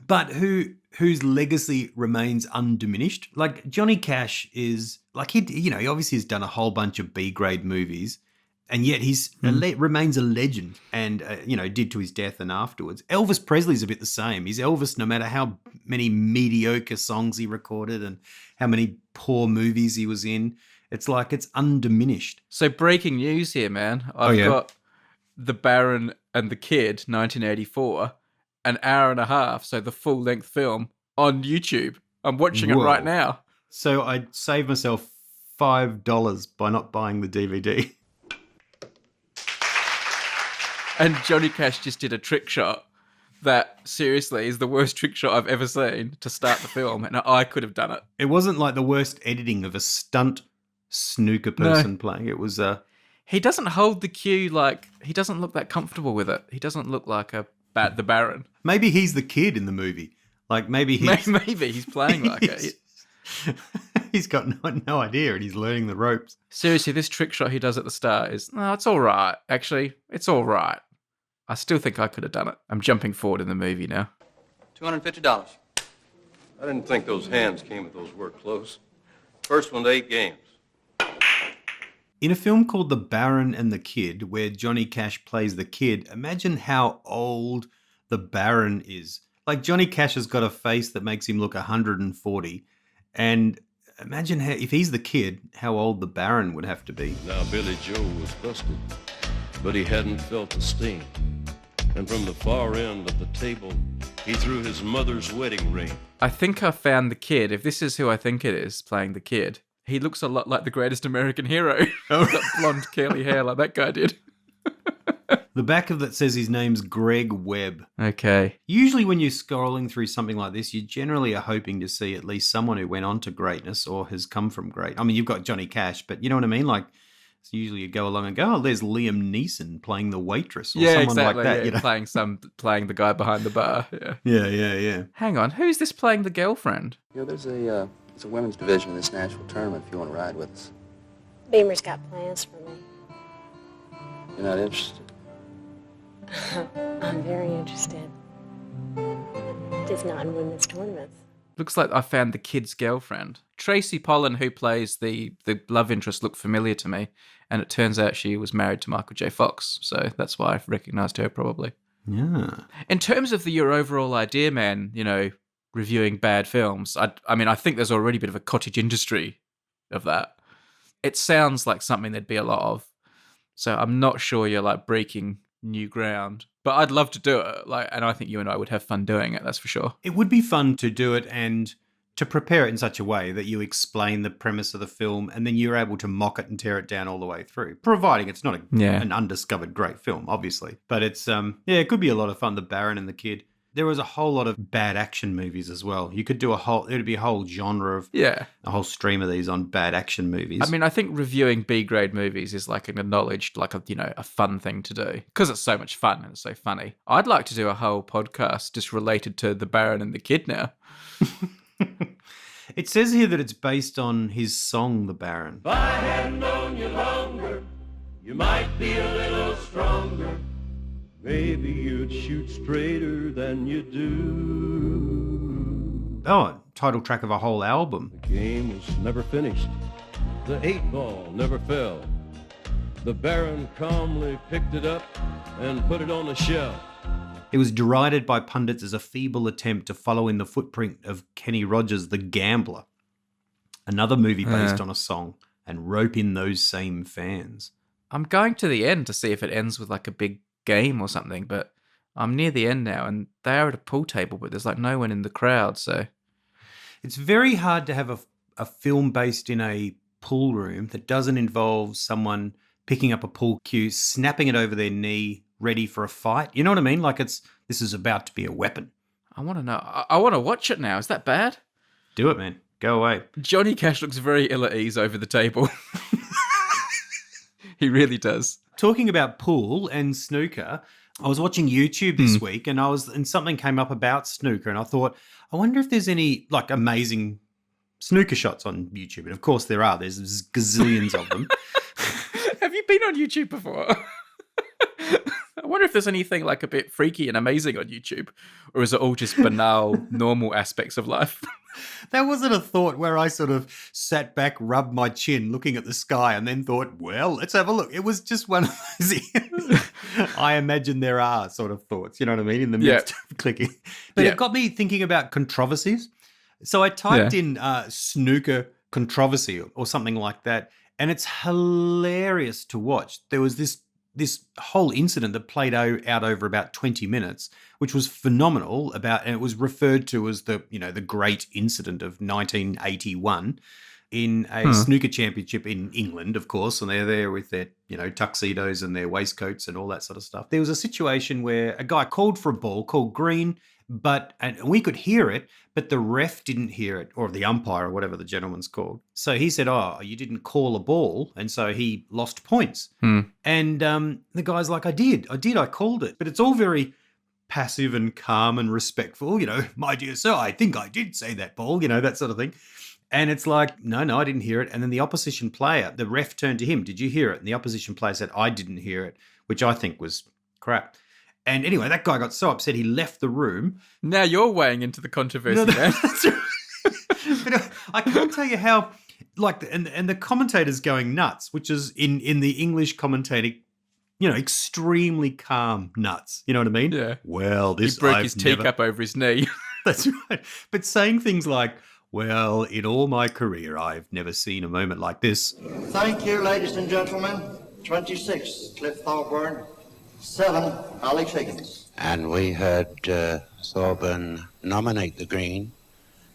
But whose legacy remains undiminished. Like Johnny Cash is like he obviously has done a whole bunch of B-grade movies, and yet he's remains a legend. And did to his death and afterwards. Elvis Presley's a bit the same. He's Elvis no matter how many mediocre songs he recorded and how many poor movies he was in. It's like it's undiminished. So breaking news here, man. I've got The Baron and the Kid, 1984. An hour and a half, so the full-length film on YouTube. I'm watching it right now. So I saved myself $5 by not buying the DVD. And Johnny Cash just did a trick shot that, seriously, is the worst trick shot I've ever seen to start the film, and I could have done it. It wasn't like the worst editing of a stunt snooker person playing. It was... He doesn't hold the cue he doesn't look that comfortable with it. He doesn't look like the Baron. Maybe he's the kid in the movie. Like maybe Maybe he's playing like it. He's got no idea and he's learning the ropes. Seriously, this trick shot he does at the start is, no, it's all right. Actually, it's all right. I still think I could have done it. I'm jumping forward in the movie now. $250. I didn't think those hands came with those work clothes. First one to 8 games. In a film called The Baron and the Kid, where Johnny Cash plays the kid, imagine how old the Baron is. Like, Johnny Cash has got a face that makes him look 140. And imagine if he's the kid, how old the Baron would have to be. Now, Billy Joe was busted, but he hadn't felt the sting. And from the far end of the table, he threw his mother's wedding ring. I think I found the kid. If this is who I think it is playing the kid, he looks a lot like the greatest American hero. That blonde curly hair like that guy did. The back of that says his name's Greg Webb. Okay. Usually when you're scrolling through something like this, you generally are hoping to see at least someone who went on to greatness or has come from great. I mean, you've got Johnny Cash, but you know what I mean? Like, usually you go along and go, oh, there's Liam Neeson playing the waitress or someone exactly, like that. Yeah, You know? playing the guy behind the bar. Yeah. Yeah. Hang on, who's this playing the girlfriend? You know, there's a women's division in this national tournament if you want to ride with us. Beamer's got plans for me. You're not interested? I'm very interested. Just not in women's tournaments. Looks like I found the kid's girlfriend. Tracy Pollan, who plays the love interest, looked familiar to me, and it turns out she was married to Michael J. Fox, so that's why I've recognised her probably. Yeah. In terms of your overall idea, man, you know, reviewing bad films, I mean, I think there's already a bit of a cottage industry of that. It sounds like something there'd be a lot of, so I'm not sure you're like breaking new ground, but I'd love to do it. And I think you and I would have fun doing it. That's for sure. It would be fun to do it and to prepare it in such a way that you explain the premise of the film and then you're able to mock it and tear it down all the way through, providing it's not an undiscovered great film, obviously. But it's, it could be a lot of fun, The Baron and the Kid. There was a whole lot of bad action movies as well. You could do it'd be a whole genre of, a whole stream of these on bad action movies. I mean, I think reviewing B-grade movies is like an acknowledged, like a fun thing to do because it's so much fun and it's so funny. I'd like to do a whole podcast just related to The Baron and the Kid now. It says here that it's based on his song, The Baron. If I had known you longer, you might be a little stronger. Maybe you'd shoot straighter than you do. Oh, title track of a whole album. The game was never finished. The 8-ball never fell. The Baron calmly picked it up and put it on the shelf. It was derided by pundits as a feeble attempt to follow in the footprint of Kenny Rogers' The Gambler, another movie based on a song, and rope in those same fans. I'm going to the end to see if it ends with like a big game or something, but I'm near the end now and they are at a pool table, but there's like no one in the crowd, so it's very hard to have a film based in a pool room that doesn't involve someone picking up a pool cue, snapping it over their knee, ready for a fight. You know what I mean? Like this is about to be a weapon. I want to know. I want to watch it now. Is that bad? Do it, man. Go away. Johnny Cash looks very ill at ease over the table. He really does. Talking about pool and snooker, I was watching YouTube this week and something came up about snooker and I thought, I wonder if there's any like amazing snooker shots on YouTube. And of course there are. There's gazillions of them. Have you been on YouTube before? I wonder if there's anything like a bit freaky and amazing on YouTube, or is it all just banal, normal aspects of life? That wasn't a thought where I sort of sat back, rubbed my chin, looking at the sky, and then thought, well, let's have a look. It was just one of those. I imagine there are sort of thoughts, you know what I mean, in the midst of clicking. But it got me thinking about controversies. So I typed in snooker controversy or something like that, and it's hilarious to watch. There was this whole incident that played out over about 20 minutes, which was phenomenal and it was referred to as the great incident of 1981 in a snooker championship in England, of course, and they're there with their, tuxedos and their waistcoats and all that sort of stuff. There was a situation where a guy called for a ball, called green, and we could hear it, but the ref didn't hear it, or the umpire, or whatever the gentleman's called. So he said, oh, you didn't call a ball, and so he lost points. And the guy's like, I did, I called it. But it's all very passive and calm and respectful, my dear sir, I think I did say that, Paul, that sort of thing. And it's like, no, I didn't hear it. And then the opposition player, the ref turned to him, did you hear it? And the opposition player said, I didn't hear it, which I think was crap. And anyway, that guy got so upset he left the room. Now you're weighing into the controversy, man. That's right. But I can't tell you how, and the commentator's going nuts, which is in the English commentating, extremely calm nuts. You know what I mean? Yeah. Well, He broke his teacup over his knee. That's right. But saying things like, well, in all my career, I've never seen a moment like this. Thank you, ladies and gentlemen. 26, Cliff Thorburn. 7, Alex Higgins. And we heard Thorburn nominate the green,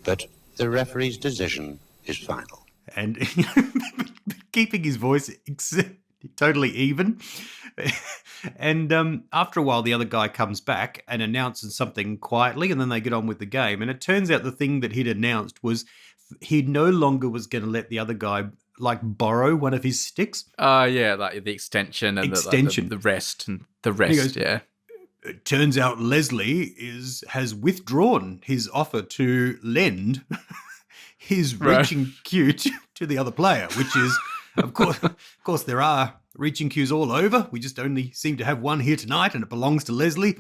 but the referee's decision is final. And keeping his voice totally even. And after a while, the other guy comes back and announces something quietly, and then they get on with the game. And it turns out the thing that he'd announced was he no longer was going to let the other guy borrow one of his sticks. Yeah, like the extension and the rest and the rest. Goes, yeah. It turns out Leslie has withdrawn his offer to lend his reaching cue to the other player, which is, of course, there are reaching cues all over. We just only seem to have one here tonight, and it belongs to Leslie.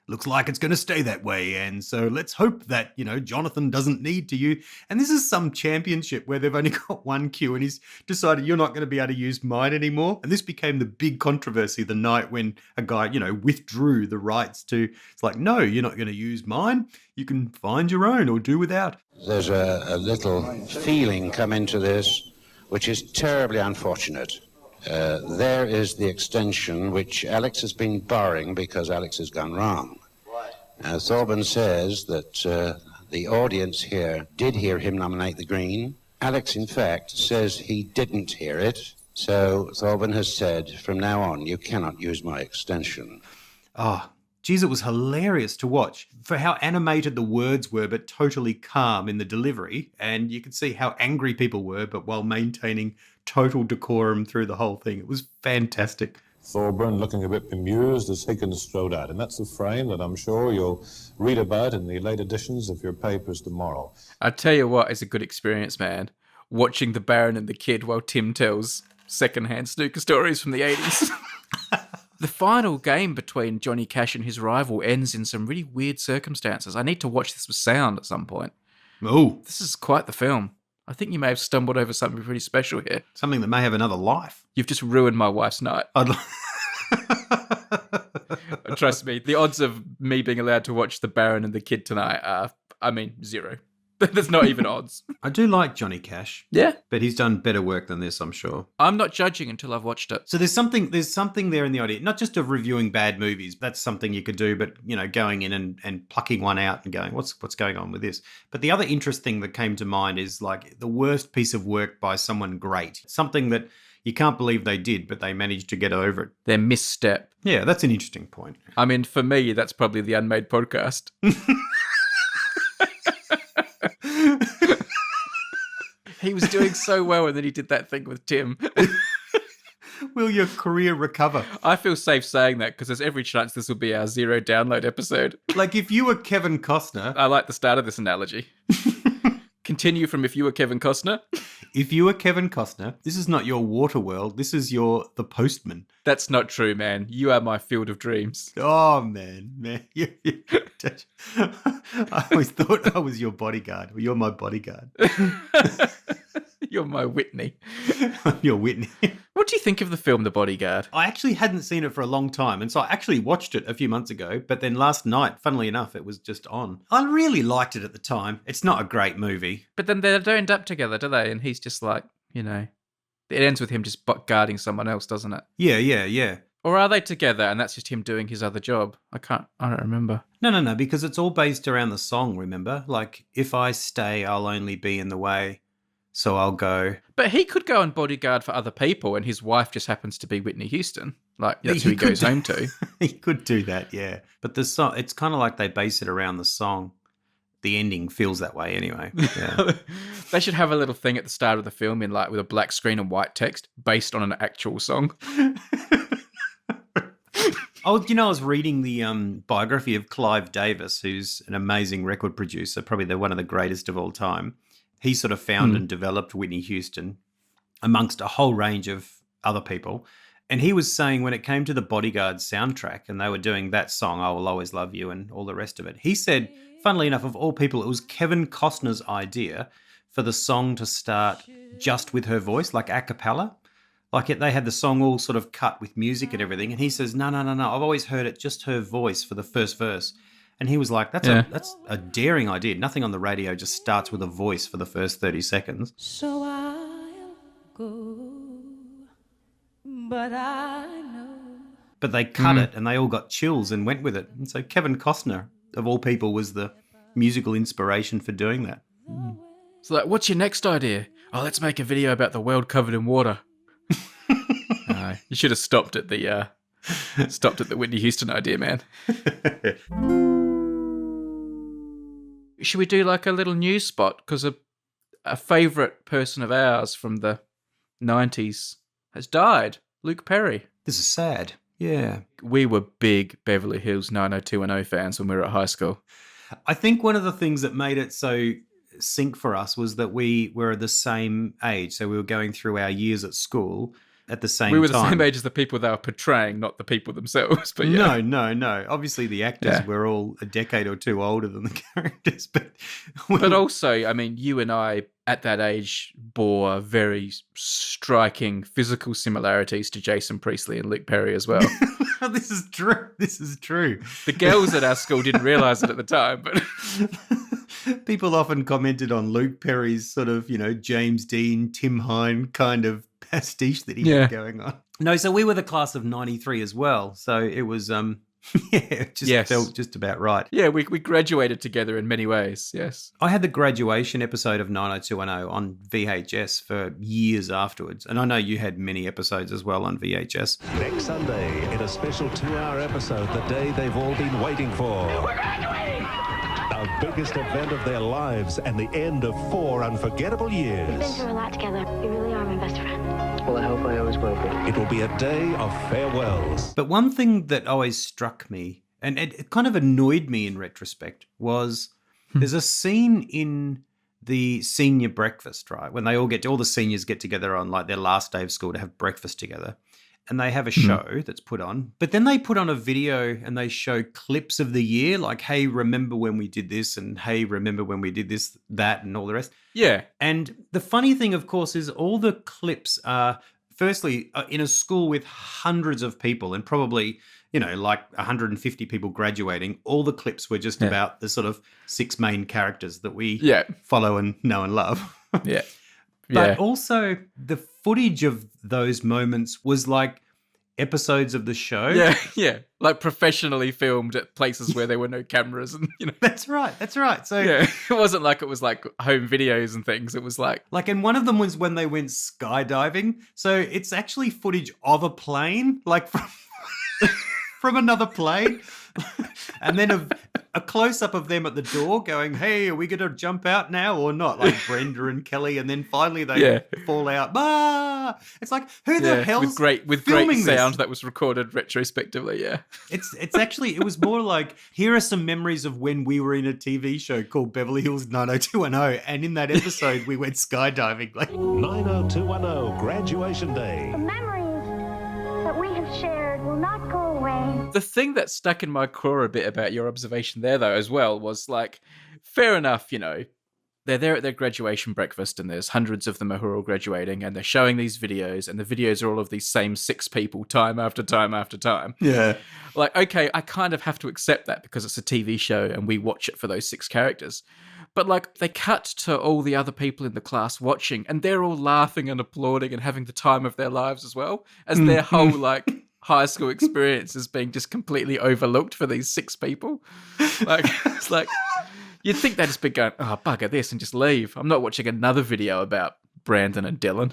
Looks like it's going to stay that way. And so let's hope that, Jonathan doesn't need to use. And this is some championship where they've only got one cue and he's decided you're not going to be able to use mine anymore. And this became the big controversy the night when a guy, withdrew the rights to, it's like, no, you're not going to use mine. You can find your own or do without. There's a little feeling come into this, which is terribly unfortunate. There is the extension which Alex has been borrowing because Alex has gone wrong. Thorburn says that the audience here did hear him nominate the green. Alex, in fact, says he didn't hear it. So Thorburn has said, from now on, you cannot use my extension. Oh, geez, it was hilarious to watch for how animated the words were, but totally calm in the delivery. And you could see how angry people were, but while maintaining total decorum through the whole thing. It was fantastic. Thorburn looking a bit bemused as Higgins strode out. And that's a frame that I'm sure you'll read about in the late editions of your papers tomorrow. I tell you what, it's a good experience, man. Watching the Baron and the Kid while Tim tells secondhand snooker stories from the 80s. The final game between Johnny Cash and his rival ends in some really weird circumstances. I need to watch this with sound at some point. Oh. This is quite the film. I think you may have stumbled over something pretty special here. Something that may have another life. You've just ruined my wife's night. Trust me, the odds of me being allowed to watch The Baron and the Kid tonight are, 0. There's not even odds. I do like Johnny Cash. Yeah. But he's done better work than this, I'm sure. I'm not judging until I've watched it. So there's something there in the idea, not just of reviewing bad movies. That's something you could do, but, going in and plucking one out and going, what's going on with this? But the other interesting that came to mind is the worst piece of work by someone great. Something that you can't believe they did, but they managed to get over it. Their misstep. Yeah, that's an interesting point. For me, that's probably the Unmade podcast. He was doing so well, and then he did that thing with Tim. Will your career recover? I feel safe saying that because there's every chance this will be our 0 download episode. If you were Kevin Costner... I like the start of this analogy. Continue from if you were Kevin Costner. If you were Kevin Costner, this is not your Waterworld. This is The Postman. That's not true, man. You are my field of dreams. Oh, man. I always thought I was your bodyguard. Well, you're my bodyguard. You're my Whitney. You're Whitney. What do you think of the film The Bodyguard? I actually hadn't seen it for a long time, and so I actually watched it a few months ago, but then last night, funnily enough, it was just on. I really liked it at the time. It's not a great movie. But then they don't end up together, do they? And he's just like, it ends with him just guarding someone else, doesn't it? Yeah. Or are they together and that's just him doing his other job? I don't remember. No, because it's all based around the song, remember? If I stay, I'll only be in the way. So I'll go. But he could go and bodyguard for other people and his wife just happens to be Whitney Houston. That's who he goes home to. He could do that, yeah. But the song, it's kind of like they base it around the song. The ending feels that way anyway. Yeah. They should have a little thing at the start of the film with a black screen and white text based on an actual song. Oh, I was reading the biography of Clive Davis, who's an amazing record producer, probably one of the greatest of all time. He sort of found and developed Whitney Houston amongst a whole range of other people. And he was saying when it came to the Bodyguard soundtrack and they were doing that song, I Will Always Love You and all the rest of it, he said, funnily enough, of all people, it was Kevin Costner's idea for the song to start just with her voice, like a cappella. Like they had the song all sort of cut with music and everything. And he says, no. I've always heard it just her voice for the first verse. And he was like, that's a daring idea. Nothing on the radio just starts with a voice for the first 30 seconds. So I'll go, but I know. But they cut it and they all got chills and went with it. And so Kevin Costner, of all people, was the musical inspiration for doing that. So like, what's your next idea? Oh, let's make a video about the world covered in water. You should have stopped at the Whitney Houston idea, man. Should we do like a little news spot? Because a favourite person of ours from the 90s has died, Luke Perry. This is sad. Yeah. We were big Beverly Hills 90210 fans when we were at high school. I think one of the things that made it so sync for us was that we were the same age. So we were going through our years at school at the same time. We were the same age as the people they were portraying, not the people themselves. But yeah. No. Obviously, the actors were all a decade or two older than the characters. But also, I mean, you and I at that age bore very striking physical similarities to Jason Priestley and Luke Perry as well. This is true. The girls at our school didn't realise it at the time, but people often commented on Luke Perry's sort of, James Dean, Tim Hine kind of pastiche that he had going on. No, so we were the class of 93 as well. So it was, it just felt just about right. Yeah, we graduated together in many ways, yes. I had the graduation episode of 90210 on VHS for years afterwards. And I know you had many episodes as well on VHS. Next Sunday, in a special 2-hour episode, the day they've all been waiting for. We're graduating! The biggest event of their lives and the end of 4 unforgettable years. We've been through a lot together. You really are my best friend. Well, I hope I always will be. It will be a day of farewells. But one thing that always struck me, and it kind of annoyed me in retrospect, was there's a scene in the senior breakfast, right? When all the seniors get together on like their last day of school to have breakfast together. And they have a show that's put on. But then they put on a video and they show clips of the year, like, hey, remember when we did this? And hey, remember when we did this, that, and all the rest? Yeah. And the funny thing, of course, is all the clips are, firstly, in a school with hundreds of people and probably, like 150 people graduating. All the clips were just about the sort of 6 main characters that we follow and know and love. Yeah. But also the footage of those moments was like episodes of the show. Yeah. Like professionally filmed at places where there were no cameras and, That's right. So yeah, it wasn't like it was like home videos and things. It was like... and one of them was when they went skydiving. So it's actually footage of a plane, like from another plane. And then a close-up of them at the door going, hey, are we going to jump out now or not? Like Brenda and Kelly, and then finally they fall out. Ah! It's like, who the hell's with great sound that was recorded retrospectively, It's actually, it was more like, here are some memories of when we were in a TV show called Beverly Hills 90210, and in that episode we went skydiving. Like 90210, graduation day. The memories that we have shared will not go away. The thing that stuck in my craw a bit about your observation there, though, as well, was like, fair enough, they're there at their graduation breakfast and there's hundreds of them who are all graduating and they're showing these videos and the videos are all of these same 6 people time after time after time. Yeah. Like, okay, I kind of have to accept that because it's a TV show and we watch it for those 6 characters. But like they cut to all the other people in the class watching and they're all laughing and applauding and having the time of their lives as well as their whole like high school experience is being just completely overlooked for these 6 people. Like, it's like, you'd think they'd just be going, oh, bugger this and just leave. I'm not watching another video about Brandon and Dylan.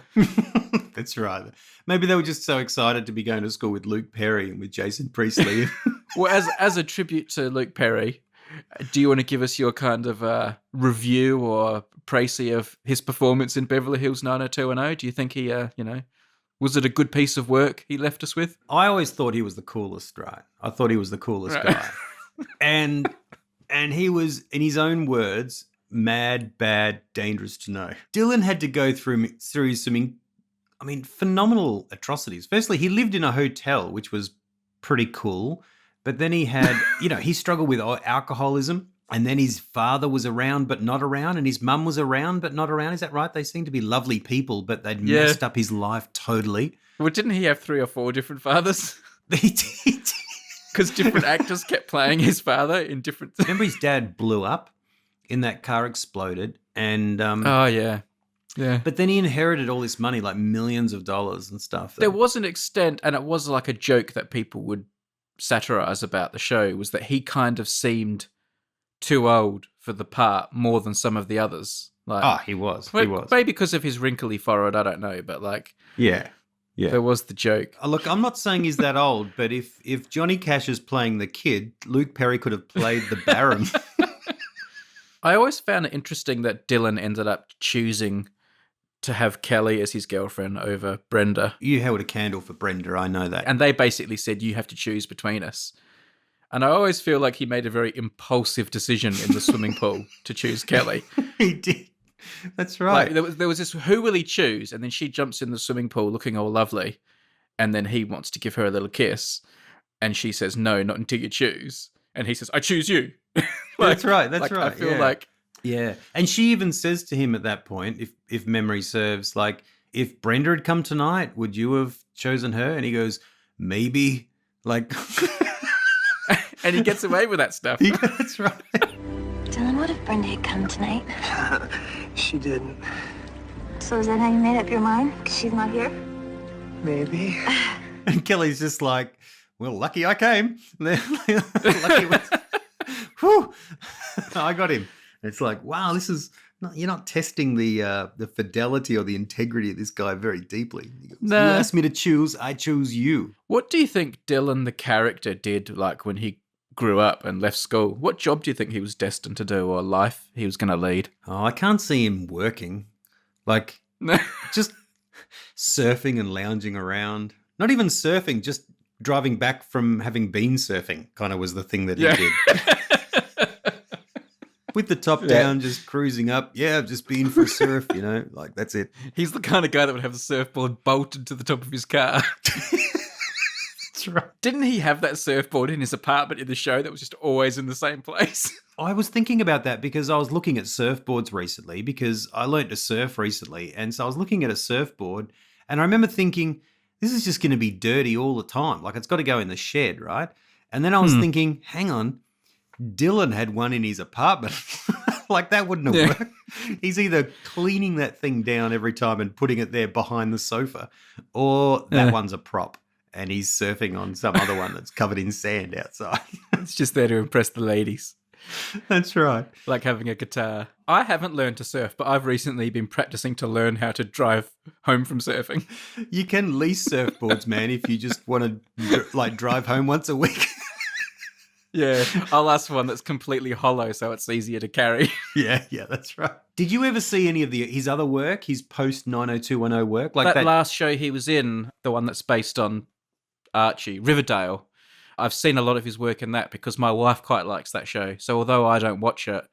That's right. Maybe they were just so excited to be going to school with Luke Perry and with Jason Priestley. Well, as a tribute to Luke Perry, do you want to give us your kind of review or précis of his performance in Beverly Hills 90210? Do you think he, Was it a good piece of work he left us with? I always thought he was the coolest, right? I thought he was the coolest guy. And he was, in his own words, mad, bad, dangerous to know. Dylan had to go through some, phenomenal atrocities. Firstly, he lived in a hotel, which was pretty cool. But then he had, he struggled with alcoholism. And then his father was around but not around, and his mum was around but not around. Is that right? They seemed to be lovely people, but they'd messed up his life totally. Well, didn't he have 3 or 4 different fathers? He did. Because different actors kept playing his father in different... Remember his dad blew up in that car exploded, and... oh, yeah. Yeah. But then he inherited all this money, like millions of dollars and stuff. There was an extent, and it was like a joke that people would satirize about the show, was that he kind of seemed... too old for the part more than some of the others. Like, he was. Maybe because of his wrinkly forehead, I don't know, but like... Yeah. There was the joke. Look, I'm not saying he's that old, but if Johnny Cash is playing the kid, Luke Perry could have played the Baron. I always found it interesting that Dylan ended up choosing to have Kelly as his girlfriend over Brenda. You held a candle for Brenda, I know that. And they basically said, you have to choose between us. And I always feel like he made a very impulsive decision in the swimming pool to choose Kelly. He did. That's right. Like, there was this, who will he choose? And then she jumps in the swimming pool looking all lovely. And then he wants to give her a little kiss. And she says, no, not until you choose. And he says, I choose you. That's right. That's right. I feel like... Yeah. And she even says to him at that point, if memory serves, like, if Brenda had come tonight, would you have chosen her? And he goes, maybe. Like... And he gets away with that stuff. That's right. Dylan, what if Brenda had come tonight? She didn't. So is that how you made up your mind? 'Cause she's not here? Maybe. And Kelly's just like, well, lucky I came. Lucky whew, I got him. It's like, wow, this is... You're not testing the fidelity or the integrity of this guy very deeply. He goes, You asked me to choose, I chose you. What do you think Dylan, the character, did like when he grew up and left school? What job do you think he was destined to do or life he was going to lead? Oh, I can't see him working. Like, just surfing and lounging around. Not even surfing, just driving back from having been surfing kind of was the thing that he did. With the top down, just cruising up. Yeah, I've just been for a surf, like that's it. He's the kind of guy that would have the surfboard bolted to the top of his car. That's right. Didn't he have that surfboard in his apartment in the show that was just always in the same place? I was thinking about that because I was looking at surfboards recently because I learned to surf recently. And so I was looking at a surfboard and I remember thinking, this is just going to be dirty all the time. Like it's got to go in the shed, right? And then I was thinking, hang on, Dylan had one in his apartment. Like that wouldn't have worked. He's either cleaning that thing down every time and putting it there behind the sofa or that one's a prop. And he's surfing on some other one that's covered in sand outside. It's just there to impress the ladies. That's right. Like having a guitar. I haven't learned to surf, but I've recently been practicing to learn how to drive home from surfing. You can lease surfboards, man, if you just want to like drive home once a week. Yeah, I'll ask for one that's completely hollow so it's easier to carry. Yeah, that's right. Did you ever see any of his other work, his post 90210 work? Like that last show he was in, the one that's based on Archie, Riverdale. I've seen a lot of his work in that because my wife quite likes that show. So although I don't watch it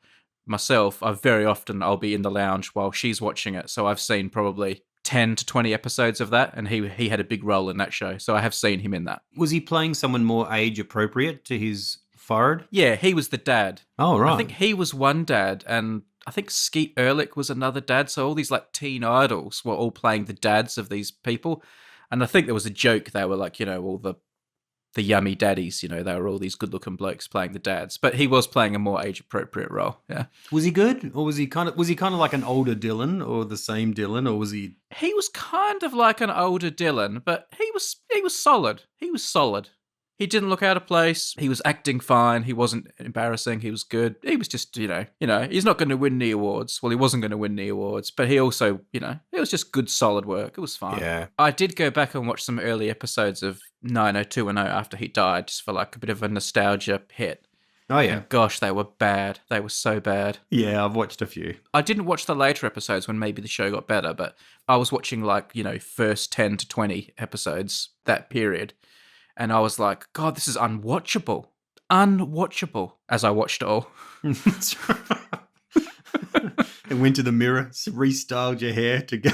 myself, I'll be in the lounge while she's watching it. So I've seen probably 10 to 20 episodes of that, and he had a big role in that show. So I have seen him in that. Was he playing someone more age appropriate to his forehead? Yeah, he was the dad. Oh, right. I think he was one dad, and I think Skeet Ehrlich was another dad. So all these like teen idols were all playing the dads of these people. And I think there was a joke. They were like, all the yummy daddies, they were all these good-looking blokes playing the dads. But he was playing a more age-appropriate role. Yeah. Was he good, or was he kind of like an older Dylan, or the same Dylan, or was he? He was kind of like an older Dylan, but he was solid. He was solid. He didn't look out of place. He was acting fine. He wasn't embarrassing. He was good. He was just, he's not going to win the awards. Well, he wasn't going to win the awards, but he also, it was just good, solid work. It was fine. Yeah. I did go back and watch some early episodes of 90210 after he died, just for like a bit of a nostalgia hit. Oh, yeah. And gosh, they were bad. They were so bad. Yeah, I've watched a few. I didn't watch the later episodes when maybe the show got better, but I was watching first 10 to 20 episodes, that period. And I was like, God, this is unwatchable. Unwatchable, as I watched it all. And went to the mirror, restyled your hair to go.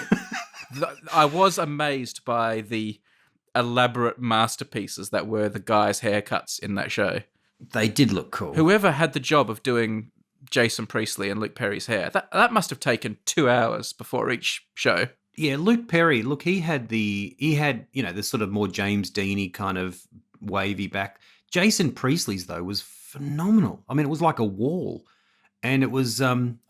I was amazed by the elaborate masterpieces that were the guys' haircuts in that show. They did look cool. Whoever had the job of doing Jason Priestley and Luke Perry's hair, that must have taken 2 hours before each show. Yeah, Luke Perry, look, he had the sort of more James Deany kind of wavy back. Jason Priestley's, though, was phenomenal. I mean, it was like a wall, and it was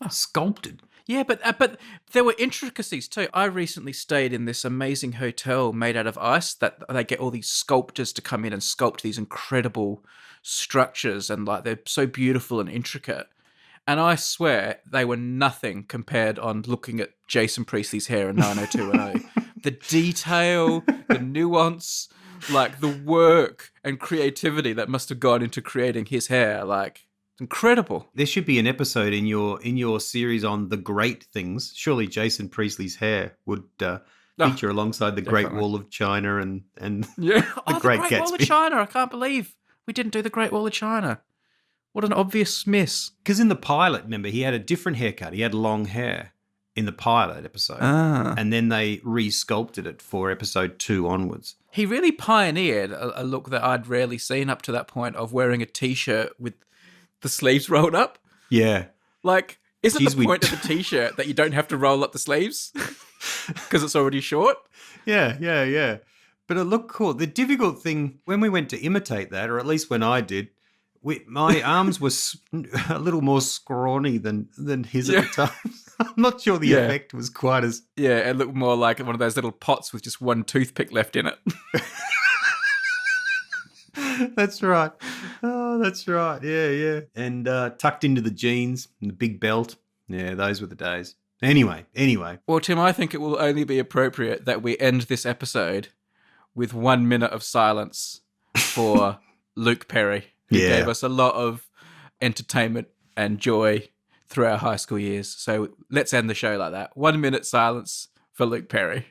sculpted. Yeah, but there were intricacies too. I recently stayed in this amazing hotel made out of ice that they get all these sculptors to come in and sculpt these incredible structures, and they're so beautiful and intricate. And I swear they were nothing compared on looking at Jason Priestley's hair in 90210. The detail, the nuance, the work and creativity that must have gone into creating his hair, incredible. There should be an episode in your series on the great things. Surely Jason Priestley's hair would feature alongside the Great Wall of China and the Great Great Gatsby. Wall of China. I can't believe we didn't do the Great Wall of China. What an obvious miss. Because in the pilot, remember, he had a different haircut. He had long hair in the pilot episode. And then they re-sculpted it for episode 2 onwards. He really pioneered a look that I'd rarely seen up to that point of wearing a T-shirt with the sleeves rolled up. Yeah. Isn't the point of the T-shirt that you don't have to roll up the sleeves because it's already short? Yeah. But it looked cool. The difficult thing, when we went to imitate that, or at least when I did, my arms were a little more scrawny than his at the time. I'm not sure the effect was quite as... Yeah, it looked more like one of those little pots with just one toothpick left in it. That's right. Oh, that's right. Yeah. And tucked into the jeans and the big belt. Yeah, those were the days. Anyway. Well, Tim, I think it will only be appropriate that we end this episode with 1 minute of silence for Luke Perry, who gave us a lot of entertainment and joy through our high school years. So let's end the show like that. 1 minute silence for Luke Perry.